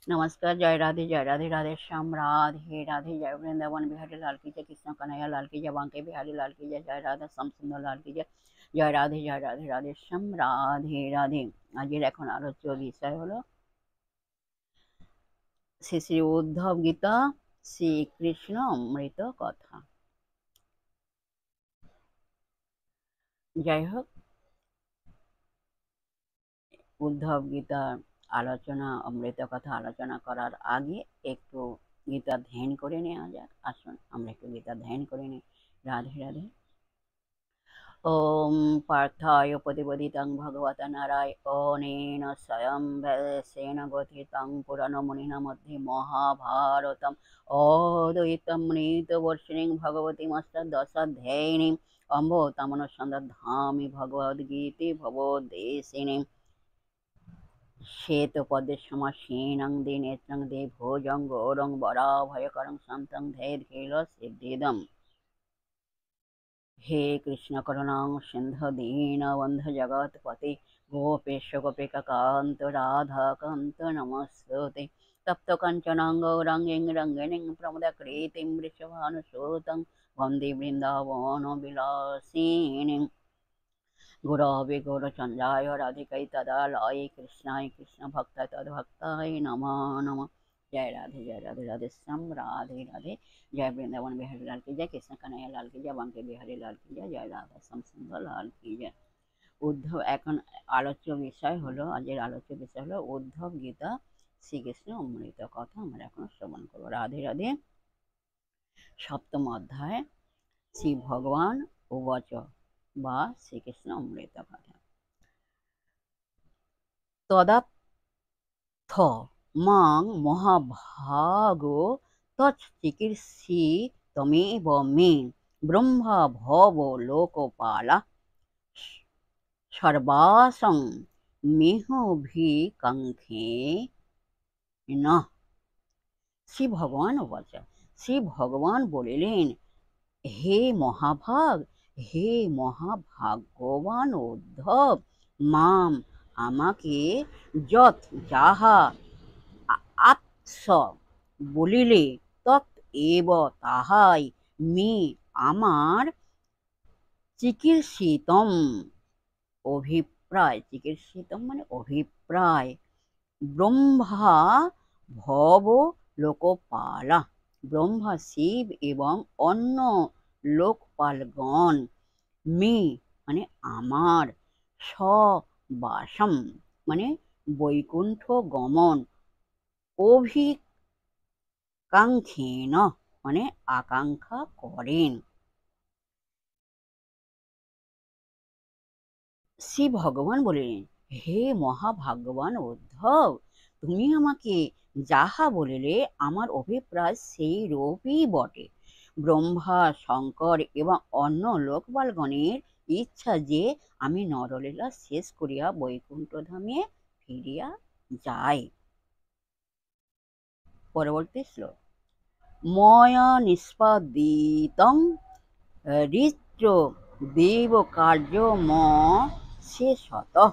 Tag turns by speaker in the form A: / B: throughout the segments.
A: नमस्कार, जय राधे राधे श्याम राधे राधे, जय वृंदावन बिहारी लाल की जय, कृष्ण कन्हैया लाल की जय, बांके बिहारी लाल की जय, जय राधा श्याम सुंदर लाल की जय, जय राधे राधे श्याम राधे राधे। আজকের এখন আলোচ্য বিষয় হলো শ্রী শ্রী উদ্ধব গীতা শ্রীকৃষ্ণ অমৃত কথা। যাই হোক, উদ্ধব গীতার আলোচনা, অমৃত কথা আলোচনা করার আগে একটু গীতা ধ্যান করে নেওয়া যাক। আসুন আমরা একটু গীতা ধ্যান করে নিই। রাধে রাধে। ॐ पार्थाय प्रतिपदितं भगवता नारायणेन स्वयं व्यासेन ग्रथितं पुराणमुनिना मध्ये महाभारतम् अद्वैतमृतवर्षिणीं भगवतीमष्टादशाध्यायिनीम् अम्ब तमनुसन्धामि भगवद्गीते भवद्देशिनीम् श्वेतपद्मसमासीनं दिनेत्रं देवभोजं गौरं वराभयकरं शान्तं धैर्यशीलसिद्धिदम्। हे कृष्ण करुणा सिंधु दीनबन्धु जगत्पते गोपेश गोपिकान्त राधाकान्त नमस्ते। तप्त कंचनां गौरांगीं रंगिणीं प्रमदकृतिं वृषभानुसुतं वन्दे वृन्दावनविलासिनीं। गुरवे गौरचन्द्राय राधिकै तदालये कृष्णाय कृष्णभक्ताय तद्भक्ताय नमो नमः। जय राधे राधे श्याम राधे राधे, जय वृंदावन बिहारी लाल की जय, कृष्ण कन्हैया लाल की जय, बांके बिहारी लाल की जय, जय राधा श्याम सुंदर लाल की जय। উদ্ধব এখন আলোচ্য বিষয় হলো, আজকের আলোচ্য বিষয় হলো উদ্ধব গীতা শ্রীকৃষ্ণ অমৃত কথা। আমরা এখন শ্রবণ করবো। রাধে রাধে। সপ্তম অধ্যায় শ্রী ভগবান উবাচ বা শ্রীকৃষ্ণ অমৃত কথা। তদার্থ মাং মহাভাগো তচ্চিকীর্ষি তমেব মে ব্রহ্মা ভব লোকপালা সর্বাসং মেহভিকাঙ্ক্ষে না। শ্রী ভগবান বলছেন, শ্রী ভগবান বলিলেন, হে মহাভাগ, হে মহাভাগ্যবান উদ্ধব, মাম আমাকে যৎ যাহা আত্স বলিলে তৎ এব তাহাই মে আমার চিকিৎসিতম অভিপ্রায়, চিকিৎসিতম মানে অভিপ্রায়, ব্রহ্মা ভব লোকপালা, ব্রহ্মা শিব এবং অন্য লোকপালগণ, মে মানে আমার, স্ববাসম মানে বৈকুণ্ঠ গমন, অভিকাঙ্ক্ষেন মানে আকাঙ্ক্ষা করেন। শ্রী ভগবান বলিলেন, হে মহাভাগ্যবান উদ্ধব, তুমি আমাকে যাহা বলিলে আমার অভিপ্রায় সেই রূপই বটে। ব্রহ্মা, শঙ্কর এবং অন্য লোকপালগণের ইচ্ছা যে আমি নরলীলা শেষ করিয়া বৈকুণ্ঠ ধামে ফিরিয়া যাই। পরবর্তী শ্লোক। ময়া নিষ্পাদিতং ঋত্র দেব কার্যম শেষতঃ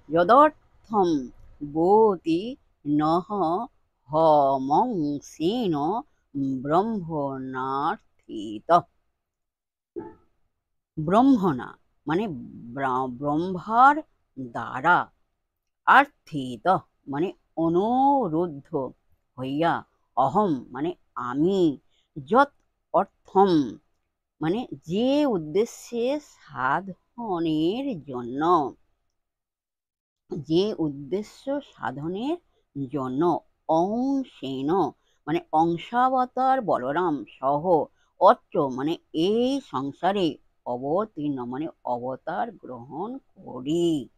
A: যদর্থম বোতি নহ হমংসেন ব্রহ্মণার্থিত। ব্রহ্মণা মানে ব্রহ্মার দ্বারা, আর্থিত মানে অনুরুদ্ধ হইয়া, অহম মানে আমি, যৎ অর্থম মানে যে উদ্দেশ্যে সাধনের জন্য, যে উদ্দেশ্য সাধনের জন্য, অংশেন মানে অংশাবতার বলরাম সহ, অত্র মানে এই সংসারে, অবতীর্ণ মানে অবতার গ্রহণ করি,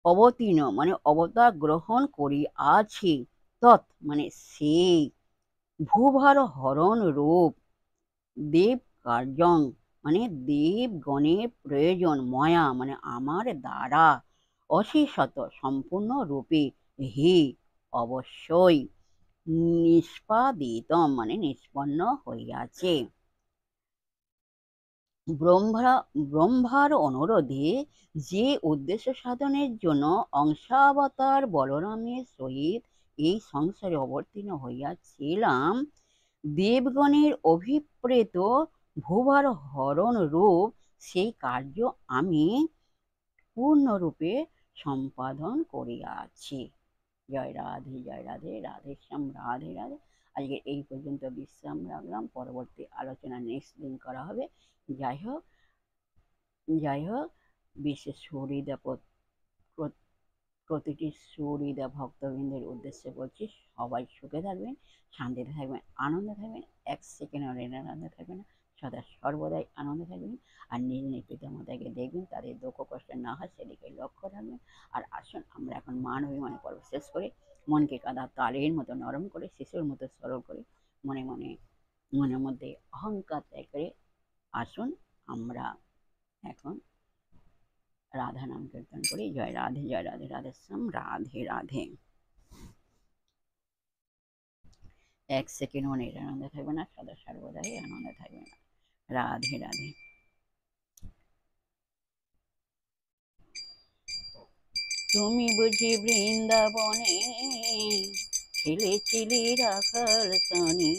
A: অবতীর্ণ মানে অবতার গ্রহণ করি আছি, তৎ মানে সেই, ভূভার হরণ রূপ, দেব কার্যং মানে দেবগণের প্রয়োজন, ময়া মানে আমার দ্বারা, অশেষত সম্পূর্ণ রূপে, হি অবশ্যই, নিষ্পাদিতম মানে নিষ্পন্ন হইয়াছে। ব্রহ্মার অনুরোধে যে উদ্দেশ্য সাধনের জন্য অংশাবতার বলরামের সহিত এই সংসারে অবতীর্ণ হইয়াছিলাম, দেবগণের অভিপ্রেত ভূভার হরণ রূপ সেই কার্য আমি পূর্ণরূপে সম্পাদন করিয়াছি। জয় রাধে, জয় রাধে, রাধেশ্যাম, রাধে রাধে। আজকে এই পর্যন্ত বিশ্রাম রাখলাম, পরবর্তী আলোচনা নেক্সট দিন করা হবে। যাই হোক, বিশেষ সুহৃদা প্রতিটি সুহৃদা ভক্তবৃন্দের উদ্দেশ্যে বলছি, সবাই সুখে থাকবেন, শান্তিতে থাকবেন, আনন্দে থাকবেন, এক সেকেন্ড আনন্দে থাকবেন না, সদা সর্বদাই আনন্দে থাকবেন। আর নিজ নিজ পিতামাতাকে দেখবেন, তাদের দুঃখ কষ্ট না হয় সেদিকে লক্ষ্য রাখবেন। আর আসুন আমরা এখন মান অভিমান পর্ব শেষ করে মনকে কাদা তালের মতো নরম করে, শিশুর মতো সরল করে, মনের মধ্যে অহংকার ত্যাগ করে আসুন আমরা এখন রাধা নাম কীর্তন করি। জয় রাধে, জয় রাধে, রাধেশ্যাম, রাধে রাধে। এক সেকেন্ড মনের আনন্দে থাকবে না, সদা সর্বদাই আনন্দে থাকবে না। রাধে রাধে। তুমি বুঝি বৃন্দাবনে খেলেছিলে রাখাল শনি,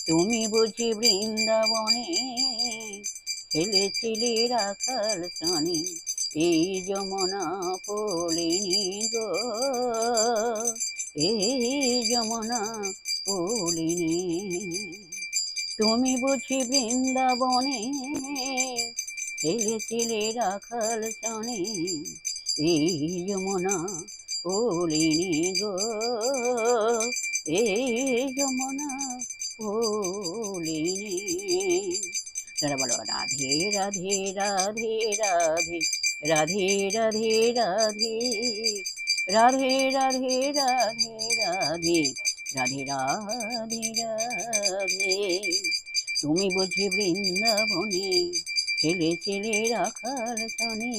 A: তুমি বুঝি বৃন্দাবনে খেলেছিলে রাখাল শনি, এই যমুনা পলিনী গো, এই যমুনা পলিনী। তুমি বুঝি বৃন্দাবনে খেলেছিলে রাখাল শনি, এই যমুনা পলিনী গো, এই যমুনা পলিনী। তারা বলো রাধে রাধে, রাধে রাধে, রাধে রাধে, রাধে রাধে, রাধে রাধে, রাধে রাধে, রাধে রাধে। তুমি বুঝি বৃন্দাবনে খেলেছিলে রাখাল শনি,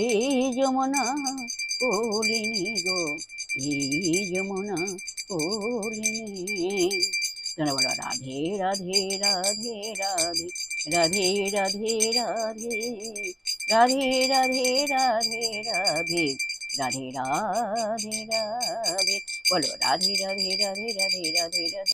A: এই যমুনা পলিনী গো, এই যমুনা পলিনী। তোমরা বলো রাধে রাধে, রাধে রাধে, রাধে রাধে, রাধে রাধে, রাধে রাধে, রাধে রাধে, রাধে রাধে। বলো রাধে রাধে, রাধে রাধে, রাধে রাধে।